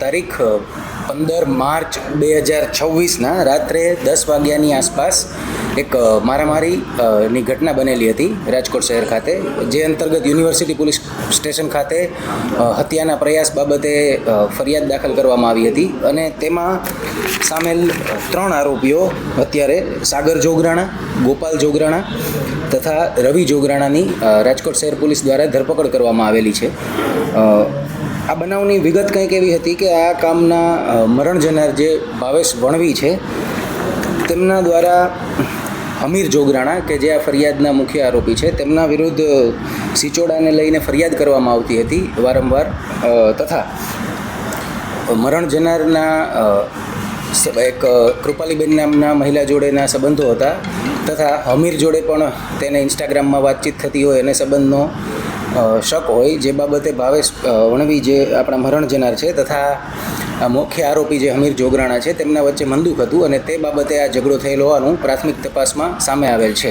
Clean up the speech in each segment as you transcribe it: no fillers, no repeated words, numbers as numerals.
તારીખ 15 માર્ચ 2026ના રાત્રે 10 વાગ્યાની આસપાસ એક મારામારીની ઘટના બનેલી હતી રાજકોટ શહેર ખાતે, જે અંતર્ગત યુનિવર્સિટી પોલીસ સ્ટેશન ખાતે હત્યાના પ્રયાસ બાબતે ફરિયાદ દાખલ કરવામાં આવી હતી અને તેમાં સામેલ 3 આરોપીઓ અત્યારે સાગર જોગરાણા, ગોપાલ જોગરાણા તથા રવિ જોગરાણાની રાજકોટ શહેર પોલીસ દ્વારા ધરપકડ કરવામાં આવેલી છે. આ બનાવની વિગત કંઈક એવી હતી કે આ કામના મરણ જનાર જે ભાવેશ વણવી છે તેમના દ્વારા હમીર જોગરાણા કે જે આ ફરિયાદના મુખ્ય આરોપી છે તેમના વિરુદ્ધ સિચોડાને લઈને ફરિયાદ કરવામાં આવતી હતી વારંવાર, તથા મરણ જનારના એક કૃપાલીબેન નામના મહિલા જોડેના સંબંધો હતા તથા હમીર જોડે પણ તેને ઇન્સ્ટાગ્રામમાં વાતચીત થતી હોય અને સંબંધનો શક હોય, જે બાબતે ભાવેશ વણવી જે આપણા મરણ જનાર છે તથા મુખ્ય આરોપી જે હમીર જોગરાણા છે તેમના વચ્ચે મંદુક હતું અને તે બાબતે આ ઝઘડો થયેલો હોવાનું પ્રાથમિક તપાસમાં સામે આવેલ છે.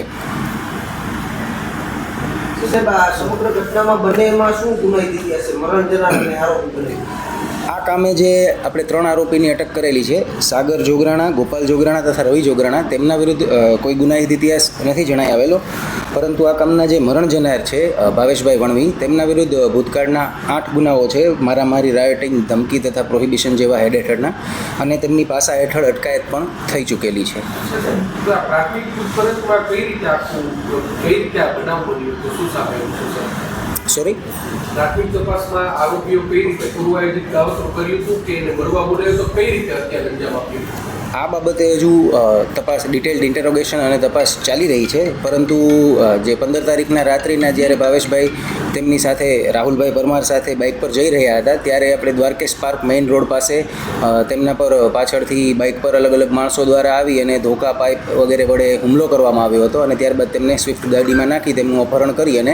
સમગ્ર ઘટનામાં બંનેમાં શું ગુનાહિત હશે? મરણ જનાર અને આરોપી બંને આ કામે જે આપણે 3 આરોપીની અટક કરેલી છે, સાગર જોગરાણા, ગોપાલ જોગરાણા તથા રવિ જોગરાણા, તેમના વિરુદ્ધ કોઈ ગુનાહિત ઇતિહાસ નથી જણાઈ આવેલો, પરંતુ આ કામના જે મરણ જનાર છે ભાવેશભાઈ વણવી તેમના વિરુદ્ધ ભૂતકાળના 8 ગુનાઓ છે, મારામારી, રાયોટિંગ, ધમકી તથા પ્રોહિબિશન જેવા હેડ હેઠળના, અને તેમની પાસા હેઠળ અટકાયત પણ થઈ ચૂકેલી છે. સોરી, પ્રાથમિક તપાસમાં આરોપીઓ કઈ રીતે પૂર્વ આયોજિત કાવતરું કર્યું હતું કે એને મળવા બોલાવ્યો તો કઈ રીતે હત્યાને અંજામ આપ્યું? આ બાબતે હજુ તપાસ, ડિટેલ્ડ ઇન્ટેરોગેશન અને તપાસ ચાલી રહી છે, પરંતુ જે 15 તારીખના રાત્રિના જ્યારે ભાવેશભાઈ તેમની સાથે રાહુલભાઈ પરમાર સાથે બાઇક પર જઈ રહ્યા હતા ત્યારે આપણે દ્વારકેશ પાર્ક મેઇન રોડ પાસે તેમના પર પાછળથી બાઇક પર અલગ અલગ માણસો દ્વારા આવી અને ધોકા, પાઇપ વગેરે વડે હુમલો કરવામાં આવ્યો હતો અને ત્યારબાદ તેમને સ્વિફ્ટ ગાડીમાં નાખી તેમનું અપહરણ કરી અને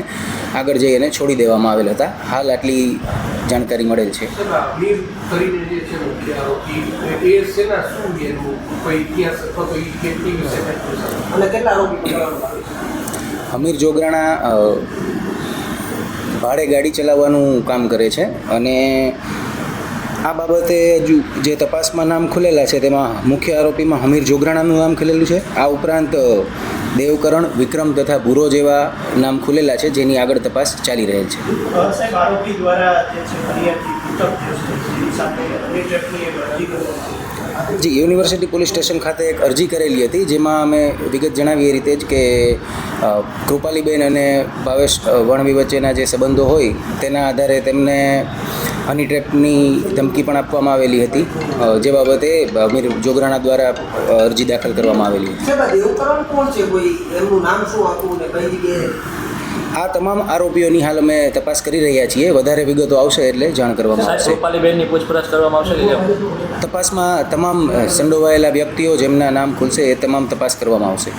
આગળ જઈ અને છોડી દેવામાં આવેલ હતા. હાલ આટલી જાણકારી મળેલ છે. હમીર જોગરાણા ભાડે ગાડી ચલાવવાનું કામ કરે છે અને આ બાબતે હજુ જે તપાસમાં નામ ખુલેલા છે તેમાં મુખ્ય આરોપીમાં હમીર જોગરાણાનું નામ ખુલેલું છે. આ ઉપરાંત દેવકરણ, વિક્રમ તથા ભૂરો જેવા નામ ખુલેલા છે, જેની આગળ તપાસ ચાલી રહેલ છે. જી, યુનિવર્સિટી પોલીસ સ્ટેશન ખાતે એક અરજી કરેલી હતી, જેમાં અમે વિગત જણાવી એ રીતે જ કે કૃપાલીબેન અને ભાવેશ વણવી વચ્ચેના જે સંબંધો હોય તેના આધારે તેમને હની ટ્રેપની ધમકી પણ આપવામાં આવેલી હતી, જે બાબતે હમીર જોગરાણા દ્વારા અરજી દાખલ કરવામાં આવેલી હતી. આ તમામ આરોપીઓની હાલ અમે તપાસ કરી રહ્યા છીએ. વધારે વિગતો આવશે એટલે જાણ કરવામાં આવશે. કૃપાલીબેનની પૂછપરછ કરવામાં આવશે. તપાસમાં તમામ સંડોવાયેલા વ્યક્તિઓ જેમના નામ ખુલશે એ તમામ તપાસ કરવામાં આવશે.